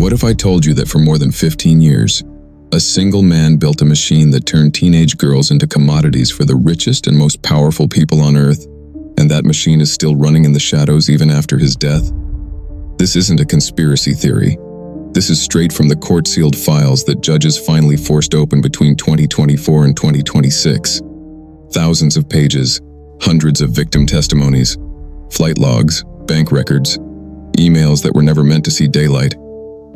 What if I told you that for more than 15 years, a single man built a machine that turned teenage girls into commodities for the richest and most powerful people on Earth, and that machine is still running in the shadows even after his death? This isn't a conspiracy theory. This is straight from the court-sealed files that judges finally forced open between 2024 and 2026. Thousands of pages, hundreds of victim testimonies, flight logs, bank records, emails that were never meant to see daylight.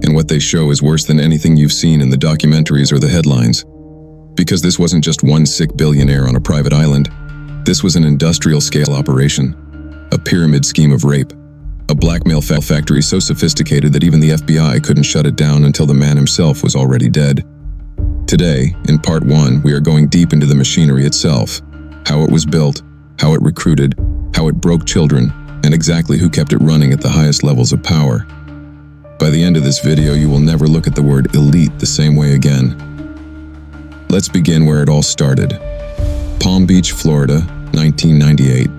And what they show is worse than anything you've seen in the documentaries or the headlines. Because this wasn't just one sick billionaire on a private island. This was an industrial-scale operation, a pyramid scheme of rape, a blackmail factory so sophisticated that even the FBI couldn't shut it down until the man himself was already dead. Today, in Part 1, we are going deep into the machinery itself, how it was built, how it recruited, how it broke children, and exactly who kept it running at the highest levels of power. By the end of this video, you will never look at the word elite the same way again. Let's begin where it all started. Palm Beach, Florida, 1998.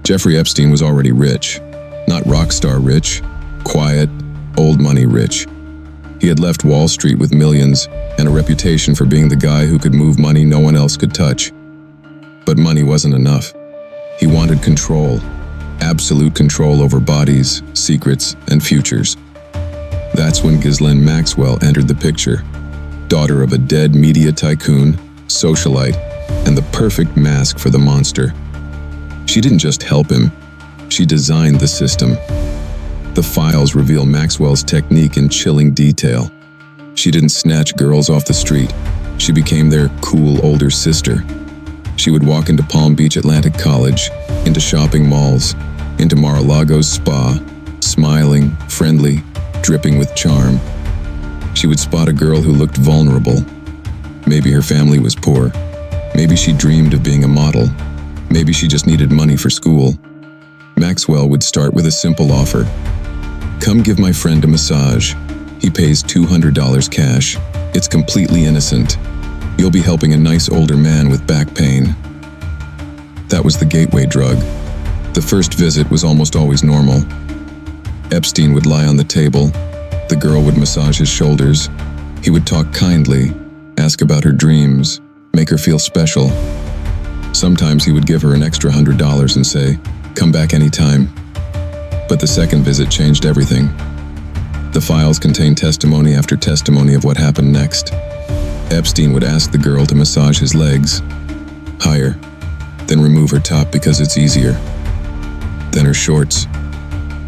Jeffrey Epstein was already rich. Not rock star rich, quiet, old money rich. He had left Wall Street with millions and a reputation for being the guy who could move money no one else could touch. But money wasn't enough. He wanted control, absolute control over bodies, secrets, and futures. That's when Ghislaine Maxwell entered the picture, daughter of a dead media tycoon, socialite, and the perfect mask for the monster. She didn't just help him, she designed the system. The files reveal Maxwell's technique in chilling detail. She didn't snatch girls off the street, she became their cool older sister. She would walk into Palm Beach Atlantic College, into shopping malls, into Mar-a-Lago's spa, smiling, friendly, dripping with charm. She would spot a girl who looked vulnerable. Maybe her family was poor. Maybe she dreamed of being a model. Maybe she just needed money for school. Maxwell would start with a simple offer. Come give my friend a massage. He pays $200 cash. It's completely innocent. You'll be helping a nice older man with back pain. That was the gateway drug. The first visit was almost always normal. Epstein would lie on the table. The girl would massage his shoulders. He would talk kindly, ask about her dreams, make her feel special. Sometimes he would give her an extra $100 and say, "Come back anytime." But the second visit changed everything. The files contained testimony after testimony of what happened next. Epstein would ask the girl to massage his legs, higher, then remove her top because it's easier, then her shorts.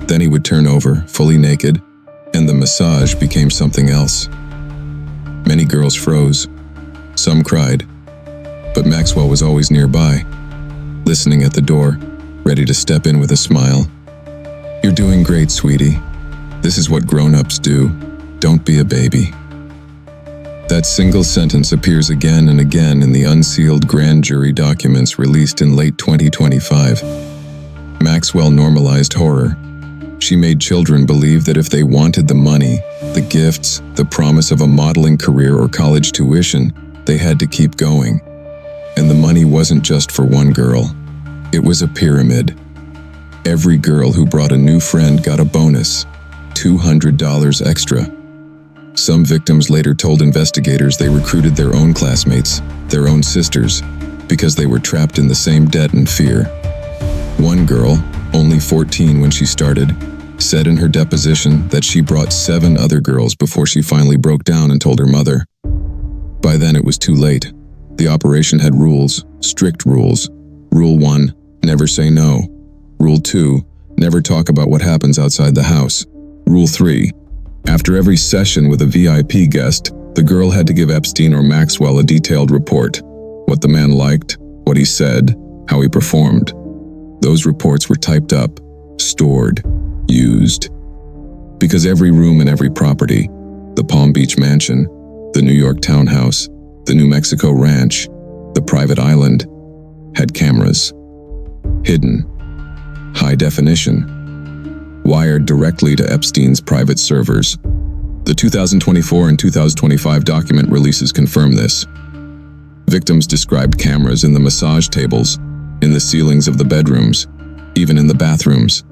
Then he would turn over, fully naked, and the massage became something else. Many girls froze. Some cried. But Maxwell was always nearby, listening at the door, ready to step in with a smile. "You're doing great, sweetie. This is what grown-ups do. Don't be a baby." That single sentence appears again and again in the unsealed grand jury documents released in late 2025. Maxwell normalized horror. She made children believe that if they wanted the money, the gifts, the promise of a modeling career or college tuition, they had to keep going. And the money wasn't just for one girl. It was a pyramid. Every girl who brought a new friend got a bonus, $200 extra. Some victims later told investigators they recruited their own classmates, their own sisters, because they were trapped in the same debt and fear. One girl, only 14 when she started, said in her deposition that she brought 7 other girls before she finally broke down and told her mother. By then it was too late. The operation had rules, strict rules. Rule 1, never say no. Rule 2, never talk about what happens outside the house. Rule 3, after every session with a VIP guest, the girl had to give Epstein or Maxwell a detailed report. What the man liked, what he said, how he performed. Those reports were typed up, stored, used. Because every room in every property, the Palm Beach mansion, the New York townhouse, the New Mexico ranch, the private island, had cameras. Hidden, high definition, wired directly to Epstein's private servers. The 2024 and 2025 document releases confirm this. Victims described cameras in the massage tables, in the ceilings of the bedrooms, even in the bathrooms.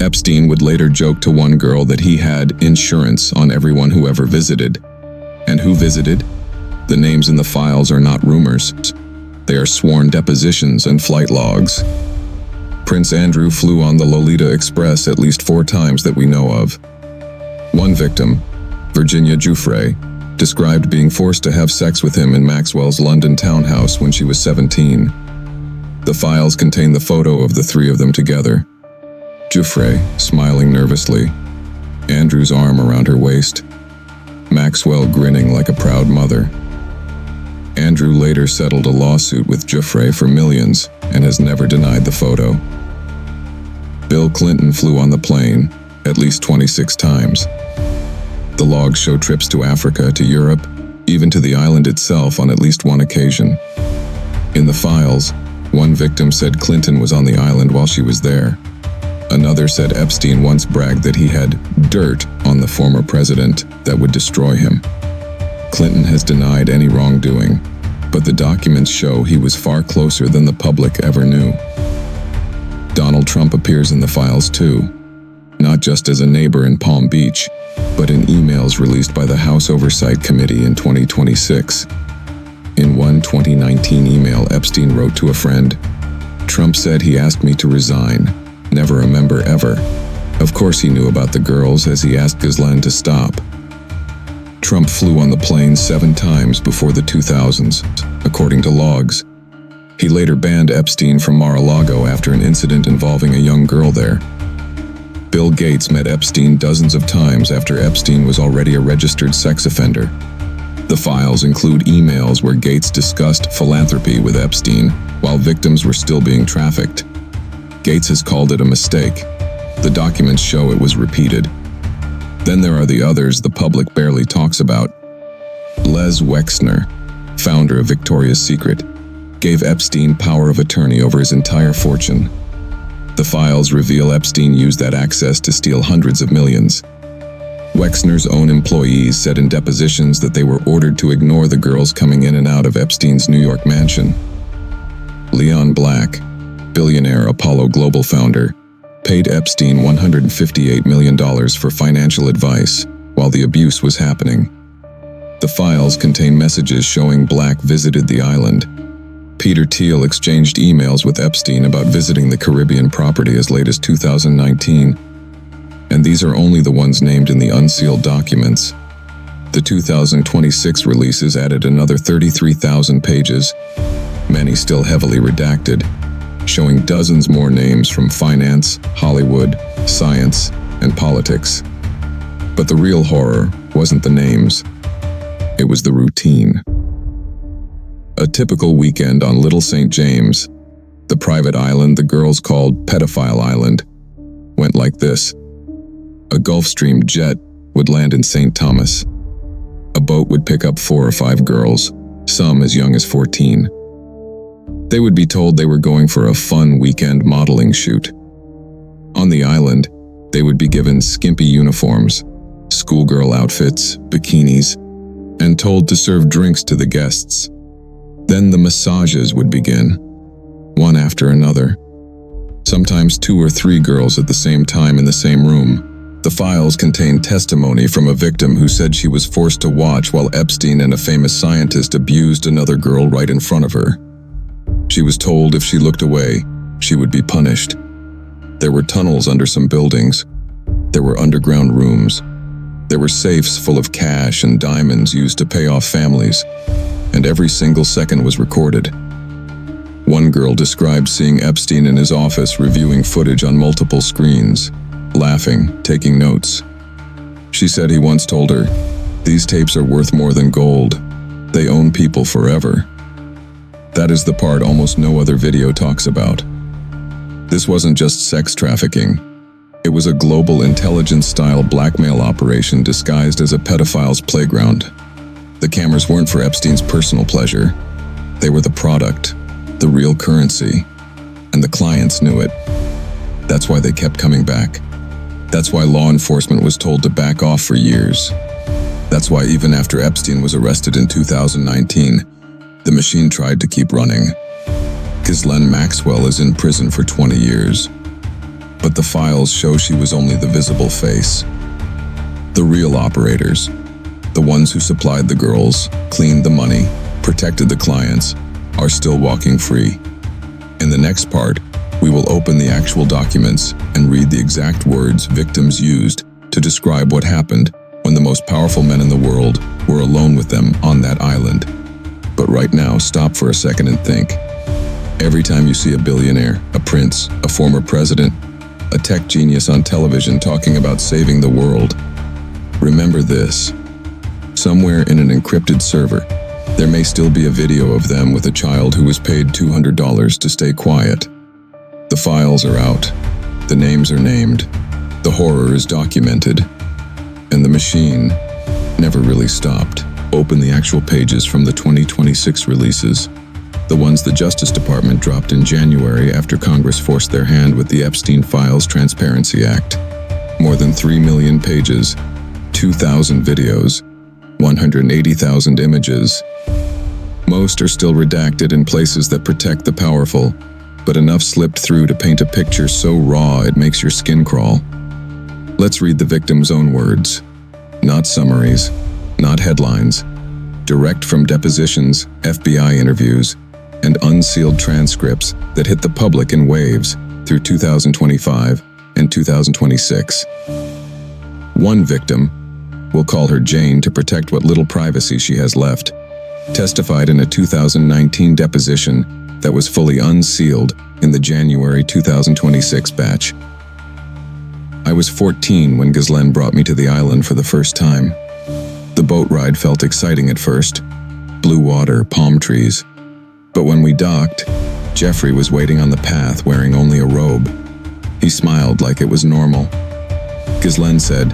Epstein would later joke to one girl that he had insurance on everyone who ever visited. And who visited? The names in the files are not rumors. They are sworn depositions and flight logs. Prince Andrew flew on the Lolita Express at least 4 times that we know of. One victim, Virginia Giuffre, described being forced to have sex with him in Maxwell's London townhouse when she was 17. The files contain the photo of the 3 of them together. Giuffre, smiling nervously, Andrew's arm around her waist, Maxwell grinning like a proud mother. Andrew later settled a lawsuit with Giuffre for millions and has never denied the photo. Bill Clinton flew on the plane at least 26 times. The logs show trips to Africa, to Europe, even to the island itself on at least one occasion. In the files, one victim said Clinton was on the island while she was there. Another said Epstein once bragged that he had dirt on the former president that would destroy him. Clinton has denied any wrongdoing, but the documents show he was far closer than the public ever knew. Donald Trump appears in the files too, not just as a neighbor in Palm Beach, but in emails released by the House Oversight Committee in 2026. In one 2019 email Epstein wrote to a friend, "Trump said he asked me to resign. Never a member ever." Of course he knew about the girls, as he asked Ghislaine to stop. Trump flew on the plane 7 times before the 2000s, according to logs. He later banned Epstein from Mar-a-Lago after an incident involving a young girl there. Bill Gates met Epstein dozens of times after Epstein was already a registered sex offender. The files include emails where Gates discussed philanthropy with Epstein while victims were still being trafficked. Gates has called it a mistake. The documents show it was repeated. Then there are the others the public barely talks about. Les Wexner, founder of Victoria's Secret, gave Epstein power of attorney over his entire fortune. The files reveal Epstein used that access to steal hundreds of millions. Wexner's own employees said in depositions that they were ordered to ignore the girls coming in and out of Epstein's New York mansion. Leon Black, billionaire Apollo Global founder, paid Epstein $158 million for financial advice while the abuse was happening. The files contain messages showing Black visited the island. Peter Thiel exchanged emails with Epstein about visiting the Caribbean property as late as 2019. And these are only the ones named in the unsealed documents. The 2026 releases added another 33,000 pages, many still heavily redacted, showing dozens more names from finance, Hollywood, science, and politics. But the real horror wasn't the names. It was the routine. A typical weekend on Little St. James, the private island the girls called Pedophile Island, went like this. A Gulfstream jet would land in St. Thomas. A boat would pick up 4 or 5 girls, some as young as 14. They would be told they were going for a fun weekend modeling shoot. On the island, they would be given skimpy uniforms, schoolgirl outfits, bikinis, and told to serve drinks to the guests. Then the massages would begin, one after another. Sometimes 2 or 3 girls at the same time in the same room. The files contain testimony from a victim who said she was forced to watch while Epstein and a famous scientist abused another girl right in front of her. She was told if she looked away, she would be punished. There were tunnels under some buildings. There were underground rooms. There were safes full of cash and diamonds used to pay off families, and every single second was recorded. One girl described seeing Epstein in his office reviewing footage on multiple screens, laughing, taking notes. She said he once told her, "These tapes are worth more than gold. They own people forever." That is the part almost no other video talks about. This wasn't just sex trafficking. It was a global intelligence-style blackmail operation disguised as a pedophile's playground. The cameras weren't for Epstein's personal pleasure. They were the product, the real currency, and the clients knew it. That's why they kept coming back. That's why law enforcement was told to back off for years. That's why even after Epstein was arrested in 2019, the machine tried to keep running. Ghislaine Maxwell is in prison for 20 years. But the files show she was only the visible face. The real operators, the ones who supplied the girls, cleaned the money, protected the clients, are still walking free. In the next part, we will open the actual documents and read the exact words victims used to describe what happened when the most powerful men in the world were alone with them on that island. But right now, stop for a second and think. Every time you see a billionaire, a prince, a former president, a tech genius on television talking about saving the world, remember this. Somewhere in an encrypted server, there may still be a video of them with a child who was paid $200 to stay quiet. The files are out, the names are named, the horror is documented, and the machine never really stopped. Open the actual pages from the 2026 releases, the ones the Justice Department dropped in January after Congress forced their hand with the Epstein Files Transparency Act. More than 3 million pages, 2,000 videos, 180,000 images. Most are still redacted in places that protect the powerful, but enough slipped through to paint a picture so raw it makes your skin crawl. Let's read the victim's own words. Not summaries, not headlines. Direct from depositions, FBI interviews, and unsealed transcripts that hit the public in waves through 2025 and 2026. One victim, we'll call her Jane to protect what little privacy she has left, testified in a 2019 deposition that was fully unsealed in the January 2026 batch. I was 14 when Ghislaine brought me to the island for the first time. The boat ride felt exciting at first. Blue water, palm trees. But when we docked, Jeffrey was waiting on the path wearing only a robe. He smiled like it was normal. Ghislaine said,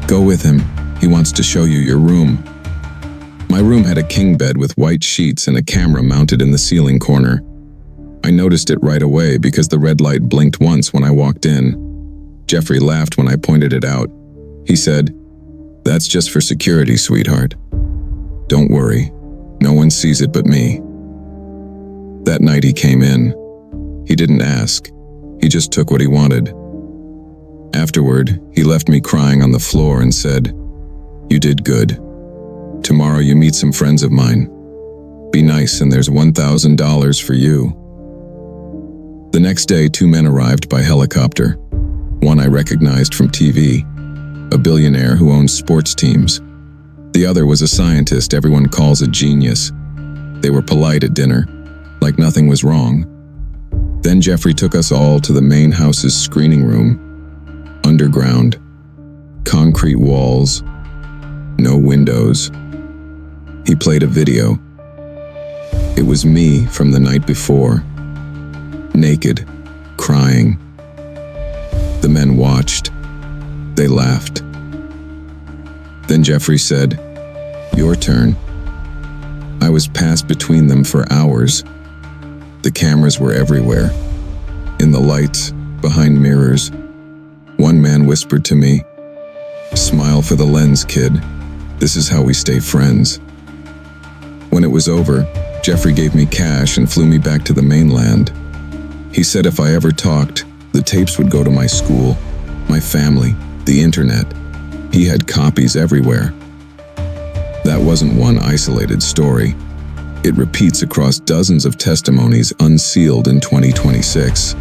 "Go with him. He wants to show you your room." My room had a king bed with white sheets and a camera mounted in the ceiling corner. I noticed it right away because the red light blinked once when I walked in. Jeffrey laughed when I pointed it out. He said, "That's just for security, sweetheart. Don't worry, no one sees it but me." That night he came in. He didn't ask. He just took what he wanted. Afterward, he left me crying on the floor and said, "You did good. Tomorrow you meet some friends of mine. Be nice and there's $1,000 for you." The next day, 2 men arrived by helicopter. One I recognized from TV, a billionaire who owns sports teams. The other was a scientist everyone calls a genius. They were polite at dinner, like nothing was wrong. Then Jeffrey took us all to the main house's screening room. Underground, concrete walls, no windows. He played a video. It was me from the night before, naked, crying. The men watched. They laughed. Then Jeffrey said, "Your turn." I was passed between them for hours. The cameras were everywhere, in the lights, behind mirrors. One man whispered to me, "Smile for the lens, kid. This is how we stay friends." When it was over, Jeffrey gave me cash and flew me back to the mainland. He said if I ever talked, the tapes would go to my school, my family, the internet. He had copies everywhere. That wasn't one isolated story. It repeats across dozens of testimonies unsealed in 2026.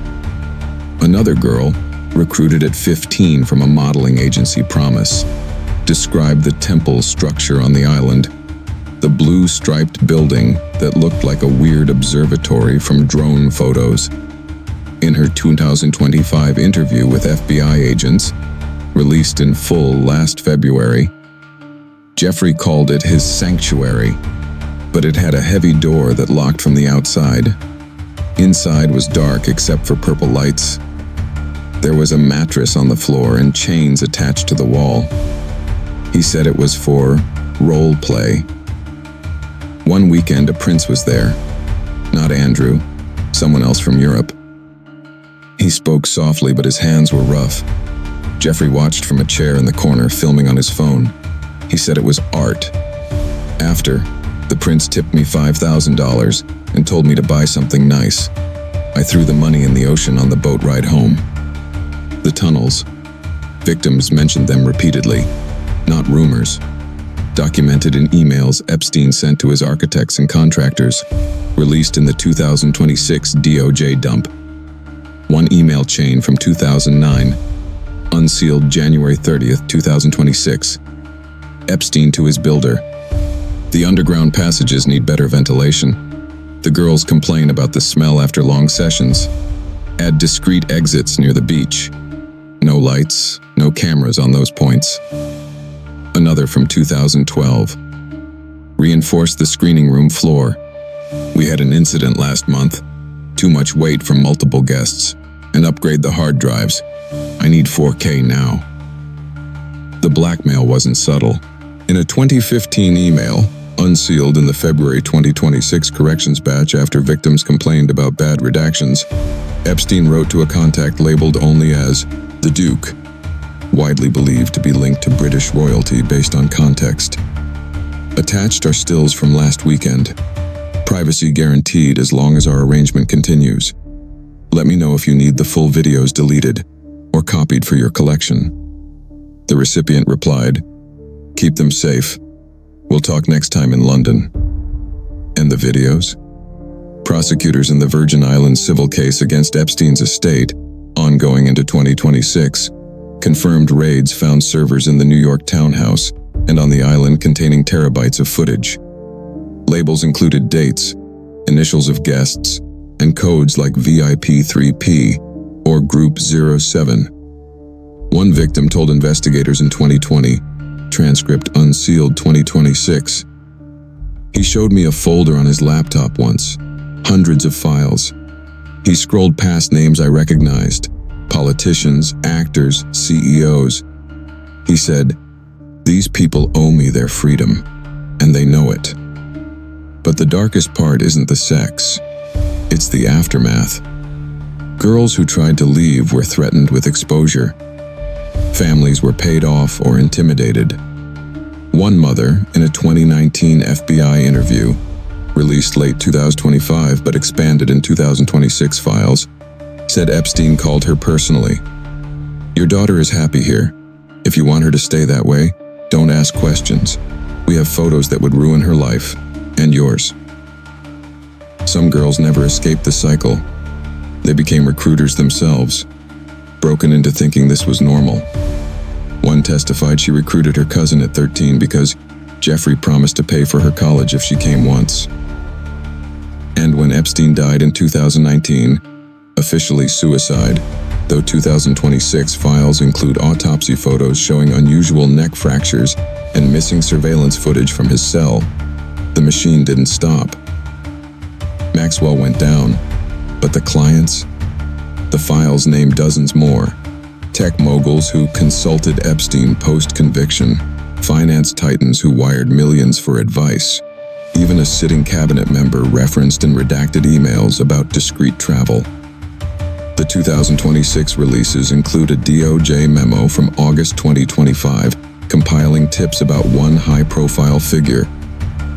Another girl, recruited at 15 from a modeling agency Promise, described the temple structure on the island, the blue striped building that looked like a weird observatory from drone photos. In her 2025 interview with FBI agents, released in full last February, Jeffrey called it his sanctuary, but it had a heavy door that locked from the outside. Inside was dark except for purple lights. There was a mattress on the floor and chains attached to the wall. He said it was for role play. One weekend, a prince was there. Not Andrew, someone else from Europe. He spoke softly, but his hands were rough. Jeffrey watched from a chair in the corner, filming on his phone. He said it was art. After, the prince tipped me $5,000 and told me to buy something nice. I threw the money in the ocean on the boat ride home. The tunnels. Victims mentioned them repeatedly, not rumors. Documented in emails Epstein sent to his architects and contractors, released in the 2026 DOJ dump. One email chain from 2009, unsealed January 30th, 2026. Epstein to his builder. The underground passages need better ventilation. The girls complain about the smell after long sessions. Add discreet exits near the beach. No lights, no cameras on those points. Another from 2012. Reinforce the screening room floor. We had an incident last month. Too much weight from multiple guests. And upgrade the hard drives. I need 4K now. The blackmail wasn't subtle. In a 2015 email, unsealed in the February 2026 corrections batch after victims complained about bad redactions, Epstein wrote to a contact labeled only as the Duke, widely believed to be linked to British royalty based on context. Attached are stills from last weekend. Privacy guaranteed as long as our arrangement continues. Let me know if you need the full videos deleted or copied for your collection. The recipient replied, "Keep them safe. We'll talk next time in London." And the videos? Prosecutors in the Virgin Islands civil case against Epstein's estate, ongoing into 2026, confirmed raids found servers in the New York townhouse and on the island containing terabytes of footage. Labels included dates, initials of guests, and codes like VIP3P or Group 07. One victim told investigators in 2020, transcript unsealed 2026. He showed me a folder on his laptop once, hundreds of files. He scrolled past names I recognized, politicians, actors, CEOs. He said, "These people owe me their freedom, and they know it." But the darkest part isn't the sex. It's the aftermath. Girls who tried to leave were threatened with exposure. Families were paid off or intimidated. One mother, in a 2019 FBI interview, released late 2025 but expanded in 2026 files, said Epstein called her personally. "Your daughter is happy here. If you want her to stay that way, don't ask questions. We have photos that would ruin her life, and yours." Some girls never escaped the cycle. They became recruiters themselves, broken into thinking this was normal. One testified she recruited her cousin at 13 because Jeffrey promised to pay for her college if she came once. And when Epstein died in 2019, officially suicide, though 2026 files include autopsy photos showing unusual neck fractures and missing surveillance footage from his cell, the machine didn't stop. Maxwell went down, but the clients? The files name dozens more. Tech moguls who consulted Epstein post-conviction, finance titans who wired millions for advice, even a sitting cabinet member referenced in redacted emails about discreet travel. The 2026 releases include a DOJ memo from August 2025 compiling tips about one high-profile figure,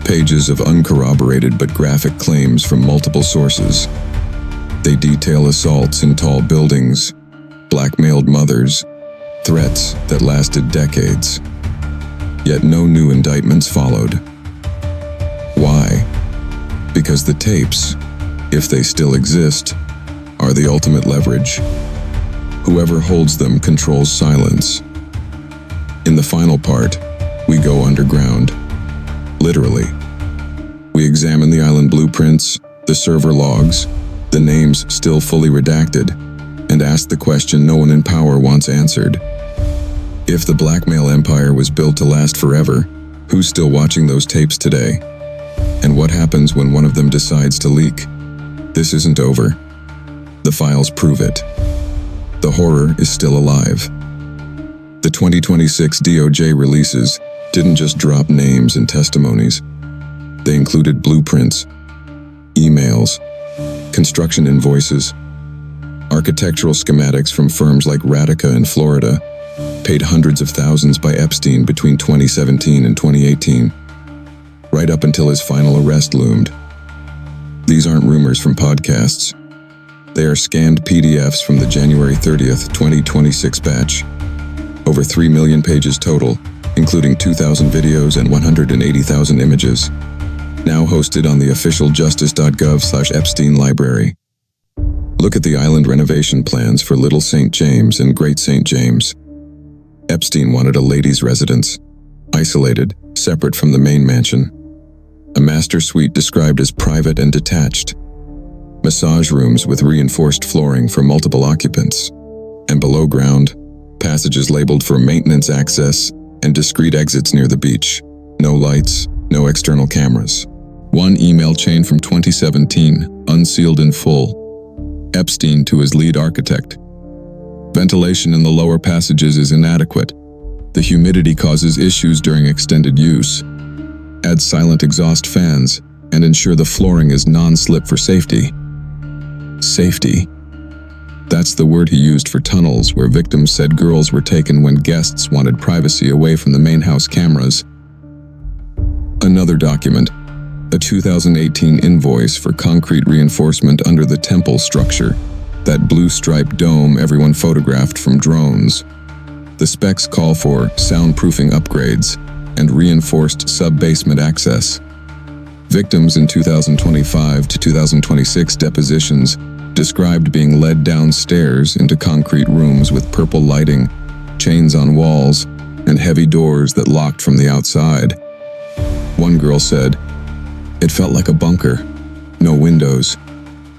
pages of uncorroborated but graphic claims from multiple sources. They detail assaults in tall buildings, blackmailed mothers, threats that lasted decades. Yet no new indictments followed. Why? Because the tapes, if they still exist, are the ultimate leverage. Whoever holds them controls silence. In the final part, we go underground. Literally. We examine the island blueprints, the server logs, the names still fully redacted, and ask the question no one in power wants answered. If the blackmail empire was built to last forever, who's still watching those tapes today? And what happens when one of them decides to leak? This isn't over. The files prove it. The horror is still alive. The 2026 DOJ releases didn't just drop names and testimonies. They included blueprints, emails, construction invoices, architectural schematics from firms like Radica in Florida, paid hundreds of thousands by Epstein between 2017 and 2018, right up until his final arrest loomed. These aren't rumors from podcasts. They are scanned PDFs from the January 30th, 2026 batch. Over 3 million pages total, including 2,000 videos and 180,000 images. Now hosted on the official justice.gov/Epstein library. Look at the island renovation plans for Little St. James and Great St. James. Epstein wanted a ladies' residence, isolated, separate from the main mansion. A master suite described as private and detached. Massage rooms with reinforced flooring for multiple occupants. And below ground, passages labeled for maintenance access and discreet exits near the beach. No lights, no external cameras. One email chain from 2017, unsealed in full. Epstein to his lead architect. Ventilation in the lower passages is inadequate. The humidity causes issues during extended use. Add silent exhaust fans and ensure the flooring is non-slip for safety. Safety. That's the word he used for tunnels where victims said girls were taken when guests wanted privacy away from the main house cameras. Another document, a 2018 invoice for concrete reinforcement under the temple structure, that blue-striped dome everyone photographed from drones. The specs call for soundproofing upgrades and reinforced sub-basement access. Victims in 2025 to 2026 depositions described being led downstairs into concrete rooms with purple lighting, chains on walls, and heavy doors that locked from the outside. One girl said, "It felt like a bunker. No windows,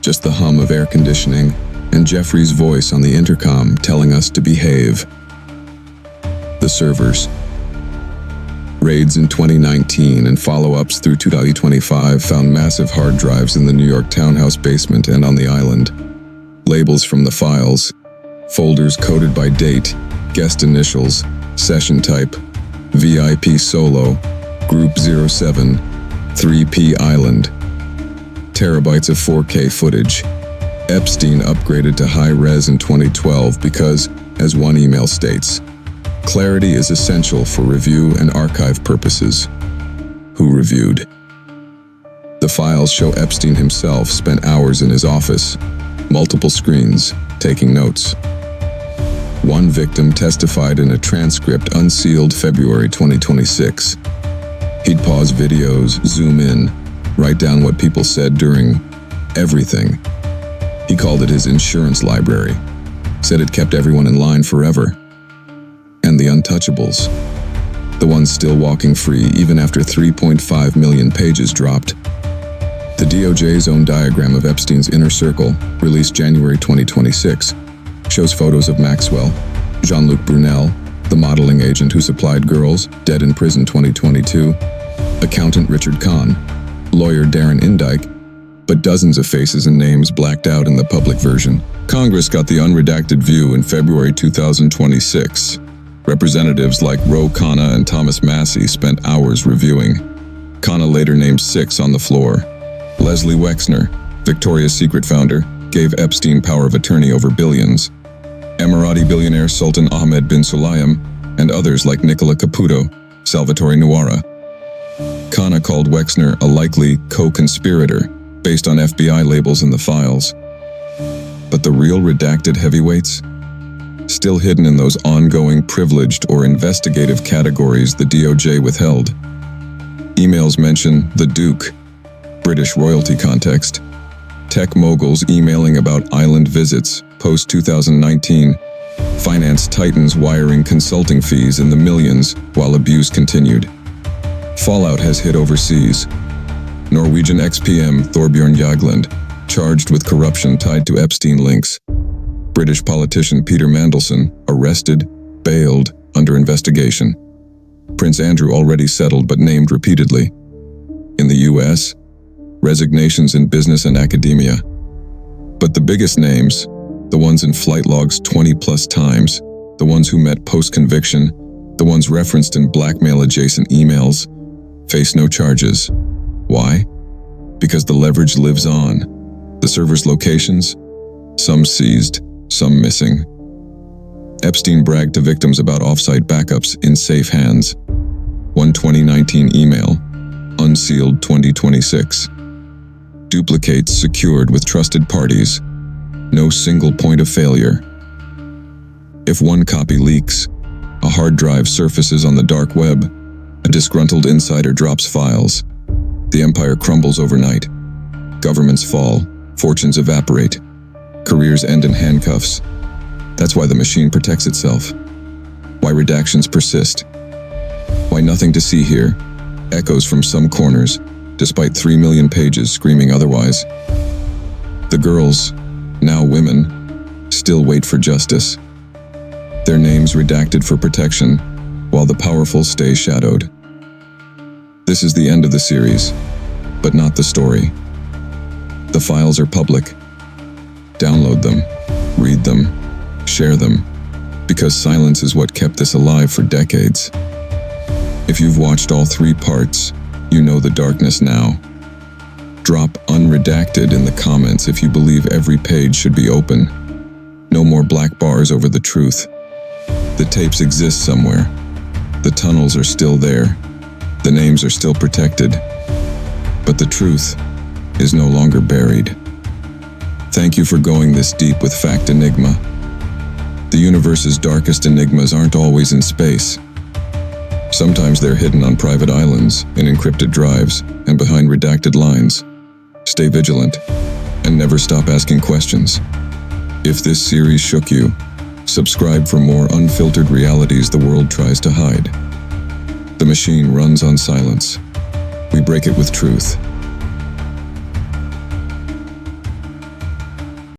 just the hum of air conditioning and Jeffrey's voice on the intercom telling us to behave." The servers. Raids in 2019 and follow-ups through 2025 found massive hard drives in the New York townhouse basement and on the island. Labels from the files, folders coded by date, guest initials, session type, VIP solo, Group 07, 3P Island. Terabytes of 4K footage. Epstein upgraded to high-res in 2012 because, as one email states, clarity is essential for review and archive purposes. Who reviewed? The files show Epstein himself spent hours in his office, multiple screens, taking notes. One victim testified in a transcript unsealed February 2026. He'd pause videos, zoom in, write down what people said during everything. He called it his insurance library, said it kept everyone in line forever. And the untouchables, the ones still walking free even after 3.5 million pages dropped. The DOJ's own diagram of Epstein's inner circle, released January 2026, shows photos of Maxwell, Jean-Luc Brunel, the modeling agent who supplied girls, dead in prison 2022, accountant Richard Kahn, lawyer Darren Indike, but dozens of faces and names blacked out in the public version. Congress got the unredacted view in February 2026. Representatives like Ro Khanna and Thomas Massey spent hours reviewing. Khanna later named 6 on the floor. Leslie Wexner, Victoria's Secret founder, gave Epstein power of attorney over billions. Emirati billionaire Sultan Ahmed bin Sulayem, and others like Nicola Caputo, Salvatore Nuara. Khanna called Wexner a likely co-conspirator based on FBI labels in the files. But the real redacted heavyweights? Still hidden in those ongoing privileged or investigative categories the DOJ withheld. Emails mention the Duke, British royalty context, tech moguls emailing about island visits post-2019, finance titans wiring consulting fees in the millions while abuse continued. Fallout has hit overseas. Norwegian ex-PM Thorbjørn Jagland, charged with corruption tied to Epstein links. British politician Peter Mandelson, arrested, bailed, under investigation. Prince Andrew already settled but named repeatedly. In the US, resignations in business and academia. But the biggest names, the ones in flight logs 20+ times, the ones who met post-conviction, the ones referenced in blackmail-adjacent emails, face no charges. Why? Because the leverage lives on. The server's locations? Some seized, some missing. Epstein bragged to victims about off-site backups in safe hands. One 2019 email, unsealed 2026. Duplicates secured with trusted parties. No single point of failure. If one copy leaks, a hard drive surfaces on the dark web, a disgruntled insider drops files, the empire crumbles overnight. Governments fall, fortunes evaporate, careers end in handcuffs. That's why the machine protects itself. Why redactions persist. Why nothing to see here echoes from some corners, despite 3 million pages screaming otherwise. The girls, now women, still wait for justice. Their names redacted for protection, while the powerful stay shadowed. This is the end of the series, but not the story. The files are public. Download them, read them, share them, because silence is what kept this alive for decades. If you've watched all 3 parts, you know the darkness now. Drop unredacted in the comments if you believe every page should be open. No more black bars over the truth. The tapes exist somewhere. The tunnels are still there. The names are still protected. But the truth is no longer buried. Thank you for going this deep with Fact Enigma. The universe's darkest enigmas aren't always in space. Sometimes they're hidden on private islands, in encrypted drives, and behind redacted lines. Stay vigilant, and never stop asking questions. If this series shook you, subscribe for more unfiltered realities the world tries to hide. The machine runs on silence. We break it with truth.